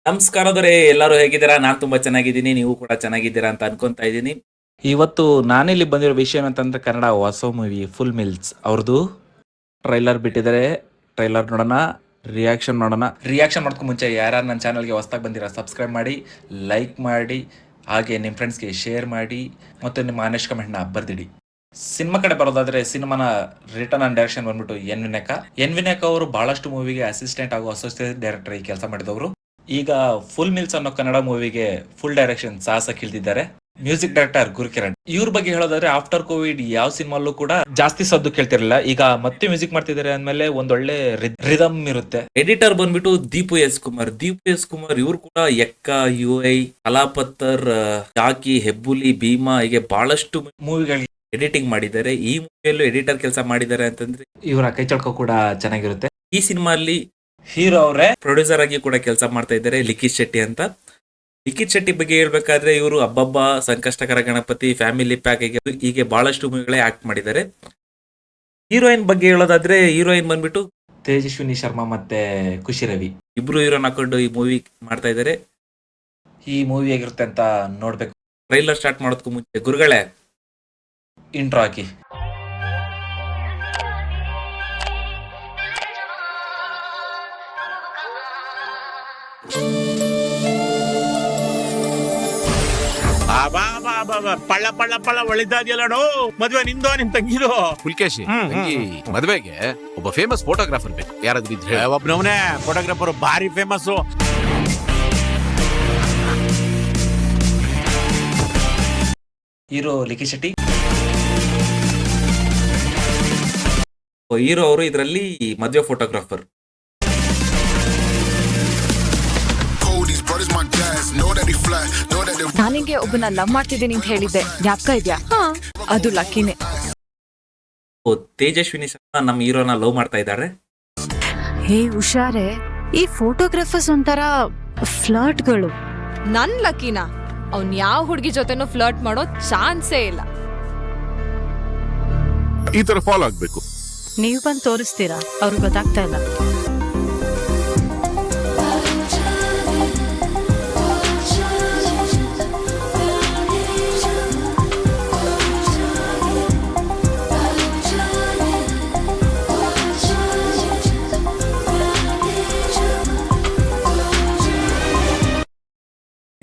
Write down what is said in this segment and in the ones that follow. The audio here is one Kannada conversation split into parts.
ನಮಸ್ಕಾರದವರೇ, ಎಲ್ಲರೂ ಹೇಗಿದ್ದೀರಾ? ನಾನು ತುಂಬಾ ಚೆನ್ನಾಗಿದ್ದೀನಿ. ನೀವು ಕೂಡ ಚೆನ್ನಾಗಿದ್ದೀರಾ ಅಂತ ಅನ್ಕೊಂತಾ ಇದ್ದೀನಿ. ಇವತ್ತು ನಾನಿಲ್ಲಿ ಬಂದಿರೋ ವಿಷಯ ಏನಂತಂದ್ರೆ ಕನ್ನಡ ಹೊಸ ಮೂವಿ ಫುಲ್ ಮಿಲ್ಸ್ ಅವ್ರದ್ದು ಟ್ರೈಲರ್ ಬಿಟ್ಟಿದ್ದಾರೆ. ಟ್ರೈಲರ್ ನೋಡೋಣ, ರಿಯಾಕ್ಷನ್ ನೋಡೋಣ. ರಿಯಾಕ್ಷನ್ ಮಾಡ್ಕೊ ಮುಂಚೆ ಯಾರು ನನ್ನ ಚಾನಲ್ಗೆ ಹೊಸದಾಗಿ ಬಂದಿರಾ ಸಬ್ಸ್ಕ್ರೈಬ್ ಮಾಡಿ, ಲೈಕ್ ಮಾಡಿ, ಹಾಗೆ ನಿಮ್ಮ ಫ್ರೆಂಡ್ಸ್ಗೆ ಶೇರ್ ಮಾಡಿ ಮತ್ತು ನಿಮ್ಮ ಆನೆಸ್ಟ್ ಕಮೆಂಟ್ನ ಬರ್ದಿಡಿ. ಸಿನಿಮಾ ಕಡೆ ಬರೋದಾದ್ರೆ ಸಿನಿಮಾನ ರಿಟರ್ನ್ ಅಂಡ್ ಡೈರೆಕ್ಷನ್ ಬಂದ್ಬಿಟ್ಟು ಎನ್ ವಿನಾಯಕ್ ಅವರು ಬಹಳಷ್ಟು ಮೂವಿಗೆ ಅಸಿಸ್ಟೆಂಟ್ ಹಾಗೂ ಅಸೋಸಿಯೇಟ್ ಡೈರೆಕ್ಟರ್ ಆಗಿ ಕೆಲಸ ಮಾಡಿದವರು. ಈಗ ಫುಲ್ ಮಿಲ್ಸ್ ಅನ್ನೋ ಕನ್ನಡ ಮೂವಿಗೆ ಫುಲ್ ಡೈರೆಕ್ಷನ್ ಸಾಹಸ ಇಳಿದಿದ್ದಾರೆ. Music director Gurukiran. ಇವ್ರ ಬಗ್ಗೆ ಹೇಳೋದಾದ್ರೆ ಆಫ್ಟರ್ ಕೋವಿಡ್ ಯಾವ ಸಿನಿಮಾಲ್ಲೂ ಕೂಡ ಜಾಸ್ತಿ ಸದ್ದು ಕೇಳ್ತಿರಲಿಲ್ಲ. ಈಗ ಮತ್ತೆ ಮ್ಯೂಸಿಕ್ ಮಾಡ್ತಿದ್ದಾರೆ ಅಂದ್ಮೇಲೆ ಒಂದೊಳ್ಳೆ ರಿದಮ್ ಇರುತ್ತೆ. ಎಡಿಟರ್ ಬಂದ್ಬಿಟ್ಟು ದೀಪು ಎಸ್ ಕುಮಾರ್ ಇವ್ರು ಕೂಡ ಎಕ್ಕ, UI, ಕಲಾಪತ್ತರ್, ಜಾಕಿ, ಹೆಬ್ಬುಲಿ, ಭೀಮಾ ಹೀಗೆ ಬಹಳಷ್ಟು ಮೂವಿಗಳಿಗೆ ಎಡಿಟಿಂಗ್ ಮಾಡಿದ್ದಾರೆ. ಈ ಮೂವಿಯಲ್ಲೂ ಎಡಿಟರ್ ಕೆಲಸ ಮಾಡಿದ್ದಾರೆ ಅಂತಂದ್ರೆ ಇವರ ಕೈ ಚಳಕ ಕೂಡ ಚೆನ್ನಾಗಿರುತ್ತೆ. ಈ ಸಿನಿಮಾಲ್ಲಿ ಹೀರೋ ಅವರೇ ಪ್ರೊಡ್ಯೂಸರ್ ಆಗಿ ಕೂಡ ಕೆಲಸ ಮಾಡ್ತಾ ಇದ್ದಾರೆ, ಲಿಖಿತ್ ಶೆಟ್ಟಿ ಅಂತ. ಲಿಖಿತ್ ಶೆಟ್ಟಿ ಬಗ್ಗೆ ಹೇಳ್ಬೇಕಾದ್ರೆ ಇವರು ಅಬ್ಬಬ್ಬ, ಸಂಕಷ್ಟಕರ ಗಣಪತಿ, ಫ್ಯಾಮಿಲಿ ಪ್ಯಾಕ್ ಹೀಗೆ ಬಹಳಷ್ಟು ಮೂವಿಗಳೇ ಆಕ್ಟ್ ಮಾಡಿದ್ದಾರೆ. ಹೀರೋಯಿನ್ ಬಗ್ಗೆ ಹೇಳೋದಾದ್ರೆ ಹೀರೋಯಿನ್ ಬಂದ್ಬಿಟ್ಟು ತೇಜಸ್ವಿನಿ ಶರ್ಮಾ ಮತ್ತೆ ಖುಷಿ ರವಿ ಇಬ್ರು ಹೀರೋನ್ ಹಾಕೊಂಡು ಈ ಮೂವಿ ಮಾಡ್ತಾ ಇದ್ದಾರೆ. ಈ ಮೂವಿ ಆಗಿರುತ್ತೆ ಅಂತ ನೋಡ್ಬೇಕು. ಟ್ರೈಲರ್ ಸ್ಟಾರ್ಟ್ ಮಾಡೋದಕ್ಕೂ ಮುಂಚೆ ಗುರುಗಳೇ ಇಂಟ್ರೋ ಹಾಕಿ. ಪಳ್ಳ ಪಳ್ಳ ಪಳ್ಳ ಒಳಿದಾದ್ಯಲ್ಲೋ ಮದ್ವೆ ನಿಂದೋ ನಿಮ್ ತಂಗಿದು ಪುಲ್ಕೇಶಿ ತಂಗಿ ಮದ್ವೆಗೆ ಒಬ್ಬ ಫೇಮಸ್ ಫೋಟೋಗ್ರಾಫರ್ ಬೇಕು. ಯಾರಾದ್ರೂ ಇದ್ರೆ ಒಬ್ನವನೇ ಫೋಟೋಗ್ರಾಫರ್ ಭಾರಿ ಫೇಮಸ್. ಹೀರೋ ಲಿಖಿತ್ ಶೆಟ್ಟಿ. ಹೀರೋ ಅವರು ಇದರಲ್ಲಿ ಮದುವೆ ಫೋಟೋಗ್ರಾಫರ್. ನಾನಿಗೆ ಒಬ್ಬನ ಲವ್ ಮಾಡ್ತಿದ್ದೀನಿ ಅಂತ ಹೇಳಿದ್ದೆ, ಜ್ಞಾಪಕ ಇದ್ಯಾ? ಅದು ಲಕ್ಕಿನೇ. ತೇಜಸ್ವಿನಿ ಶರ್ಮಾ ನಮ್ಮ ಹೀರೋನ ಲವ್ ಮಾಡ್ತಾ ಇದ್ದಾರೆ. ಹೇ ಹುಷಾರೇ, ಈ ಫೋಟೋಗ್ರಾಫರ್ಸ್ ಒಂಥರ ಫ್ಲರ್ಟ್ಗಳು. ನನ್ ಲಕ್ಕಿನ ಅವ್ನ್ ಯಾವ ಹುಡುಗಿ ಜೊತೆನೂ ಫ್ಲರ್ಟ್ ಮಾಡೋ ಚಾನ್ಸೇ ಇಲ್ಲ. ಈ ತರ ಫಾಲೋ ಆಗ್ಬೇಕು. ನೀವು ಬಂದು ತೋರಿಸ್ತೀರಾ? ಅವ್ರಿಗೆ ಗೊತ್ತಾಗ್ತಾ ಇಲ್ಲ.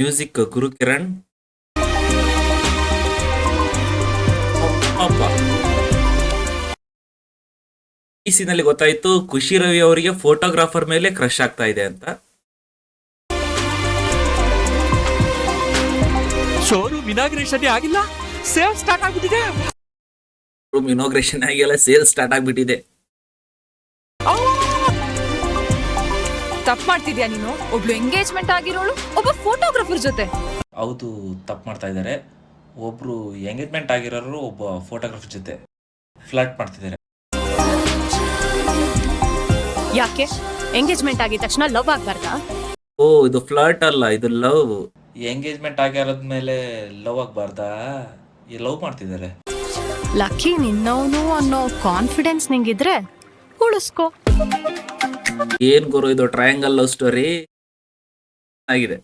ಮ್ಯೂಸಿಕ್ ಗುರುಕಿರಣ್. ಈ ಸೀನಲ್ಲಿ ಗೊತ್ತಾಯ್ತು ಖುಷಿ ರವಿ ಅವರಿಗೆ ಫೋಟೋಗ್ರಾಫರ್ ಮೇಲೆ ಕ್ರಶ್ ಆಗ್ತಾ ಇದೆ ಅಂತ. ಶೋರೂಮ್ ಇನಾಗ್ರೇಷನ್ ಆಗಿಲ್ಲ, ಸೇಲ್ ಸ್ಟಾರ್ಟ್ ಆಗ್ಬಿಟ್ಟಿದೆ. ರೂಮ್ ಇನಾಗ್ರೇಷನ್ ಆಗಿಲ್ಲ, ಸೇಲ್ ಸ್ಟಾರ್ಟ್ ಆಗ್ಬಿಟ್ಟಿದೆ. ತಪ್ಪು ಮಾಡ್ತಿದ್ಯಾ ನೀನು? ಒಬ್ಳು ಎಂಗೇಜ್ಮೆಂಟ್ ಆಗಿರೋಳು ಒಬ್ಬ ಫೋಟೋಗ್ರಾಫರ್ ಜೊತೆ. ಹೌದು, ತಪ್ಪು ಮಾಡ್ತಾ ಇದ್ದಾರೆ. ಒಬ್ರು ಎಂಗೇಜ್ಮೆಂಟ್ ಆಗಿರೋರು ಒಬ್ಬ ಫೋಟೋಗ್ರಾಫರ್ ಜೊತೆ ಫ್ಲರ್ಟ್ ಮಾಡ್ತಿದ್ದಾರೆ. ಯಾಕೆ ಎಂಗೇಜ್ಮೆಂಟ್ ಆಗಿದ ತಕ್ಷಣ ಲವ್ ಆಗ್ಬಾರ್ದಾ? ಓ, ಇದು ಫ್ಲರ್ಟ್ ಅಲ್ಲ, ಇದು ಲವ್. ಎಂಗೇಜ್ಮೆಂಟ್ ಆಗಿರೋದ್ಮೇಲೆ ಲವ್ ಆಗ್ಬಾರ್ದಾ? ಈ ಲವ್ ಮಾಡ್ತಿದ್ದಾರೆ. ಲಕ್ಕಿ ನಿನ್ನವನು ಅನ್ನೋ ಕಾನ್ಫಿಡೆನ್ಸ್ ನಿಂಗಿದ್ರೆ ಉಳಿಸ್ಕೋ. ಏನ್ ಗುರು ಇದು ಟ್ರಯಾಂಗಲ್ ಲವ್ ಸ್ಟೋರಿ ಆಗಿದೆ.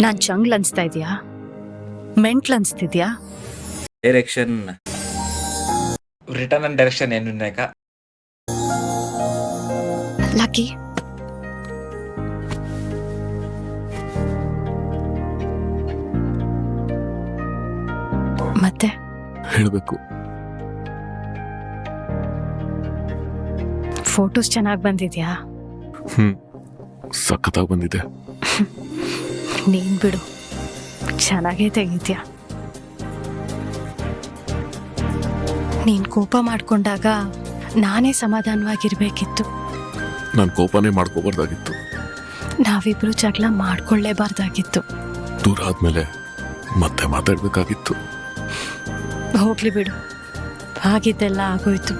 ನಾನ್ ಚಂಗ್ಲ್ ಅನ್ಸ್ತಾ ಇದೀಯಾ? ಮೆಂಟ್ಲ್ ಅನ್ಸ್ತಿದ್ಯಾ? Direction return and direction N Vinayaka. Lucky, ಮತ್ತೆ ಹೇಳ್ಬೇಕು. ಫೋಟೋಸ್ ಚೆನ್ನಾಗಿ ಬಂದಿದ್ಯಾ? ಸಖತ್ತಾಗಿ ಬಂದಿದೆ. ನೀನ್ ಬಿಡು, ಚೆನ್ನಾಗೇ ತೆಗಿದ್ಯಾ. ನೀನ್ ಕೋಪ ಮಾಡ್ಕೊಂಡಾಗ ನಾನೇ ಸಮಾಧಾನವಾಗಿರ್ಬೇಕಿತ್ತು. ನಾನು ಕೋಪನೇ ಮಾಡ್ಕೋಬಾರ್ದಾಗಿತ್ತು. ನಾವಿಬ್ರು ಜಗಳ ಮಾಡ್ಕೊಳ್ಳೇಬಾರ್ದಾಗಿತ್ತು. ದೂರ ಆದ್ಮೇಲೆ ಮತ್ತೆ ಮಾತಾಡ್ಬೇಕಾಗಿತ್ತು. ಹೋಗ್ಲಿ ಬಿಡು, ಆಗಿದ್ದೆಲ್ಲ ಆಗೋಯ್ತು.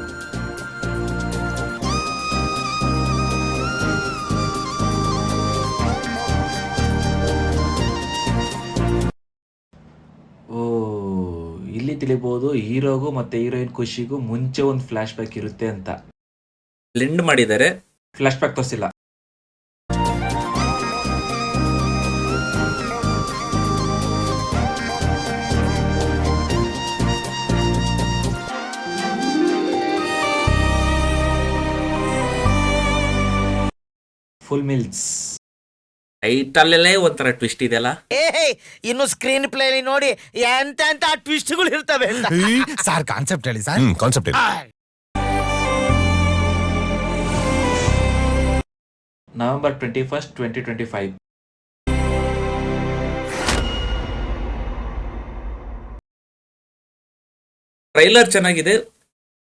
ತಿಳಿಬಹುದು ಹೀರೋಗೂ ಮತ್ತೆ ಹೀರೋಯಿನ್ ಖುಷಿಗೂ ಮುಂಚೆ ಒಂದು ಫ್ಲಾಶ್ ಬ್ಯಾಕ್ ಇರುತ್ತೆ ಅಂತ. ಬ್ಲೆಂಡ್ ಮಾಡಿದ್ದಾರೆ, ಫ್ಲಾಶ್ ಬ್ಯಾಕ್ ತೋರಿಸಿಲ್ಲ. ಫುಲ್ ಮಿಲ್ಸ್ ಟೈಟಲ್ಲೇ ಒಂಥರ ಟ್ವಿಸ್ಟ್ ಇದೆಯಲ್ಲ. ಇನ್ನು ಸ್ಕ್ರೀನ್ ಪ್ಲೇ ನೋಡಿ ಎಂತ ಟ್ವಿಸ್ಟ್ಗಳು ಇರ್ತವೆ ಸರ್ ಕಾನ್ಸೆಪ್ಟ್ ಹೇಳಿ ಸರ್. Concept November 21, 2025. ಟ್ರೈಲರ್ ಚೆನ್ನಾಗಿದೆ.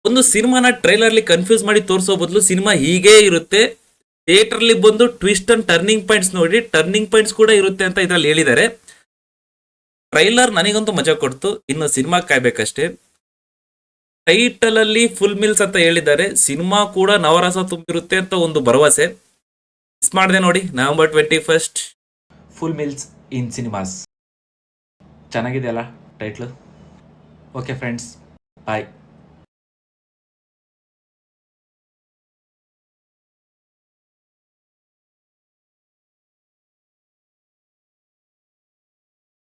ಒಂದು ಸಿನಿಮಾನ ಟ್ರೈಲರ್ಲಿ ಕನ್ಫ್ಯೂಸ್ ಮಾಡಿ ತೋರಿಸೋ ಬದಲು ಸಿನಿಮಾ ಹೀಗೇ ಇರುತ್ತೆ, ಥಿಯೇಟರ್ಲಿ ಬಂದು ಟ್ವಿಸ್ಟ್ ಅಂಡ್ ಟರ್ನಿಂಗ್ ಪಾಯಿಂಟ್ಸ್ ನೋಡಿ, ಟರ್ನಿಂಗ್ ಪಾಯಿಂಟ್ಸ್ ಕೂಡ ಇರುತ್ತೆ ಅಂತ ಇದರಲ್ಲಿ ಹೇಳಿದ್ದಾರೆ. ಟ್ರೈಲರ್ ನನಗಂತೂ ಮಜಾ ಕೊಡ್ತು, ಇನ್ನು ಸಿನಿಮಾ ಕಾಯ್ಬೇಕಷ್ಟೇ. ಟೈಟಲ್ ಅಲ್ಲಿ ಫುಲ್ ಮಿಲ್ಸ್ ಅಂತ ಹೇಳಿದ್ದಾರೆ, ಸಿನಿಮಾ ಕೂಡ ನವರಸ ತುಂಬಿರುತ್ತೆ ಅಂತ ಒಂದು ಭರವಸೆ. ಮಿಸ್ ಮಾಡಿದೆ ನೋಡಿ, ನವೆಂಬರ್ 21 ಫುಲ್ ಮಿಲ್ಸ್ ಇನ್ ಸಿನಿಮಾಸ್. ಚೆನ್ನಾಗಿದೆ ಅಲ್ಲ ಟೈಟ್ಲು? ಓಕೆ ಫ್ರೆಂಡ್ಸ್, ಬಾಯ್.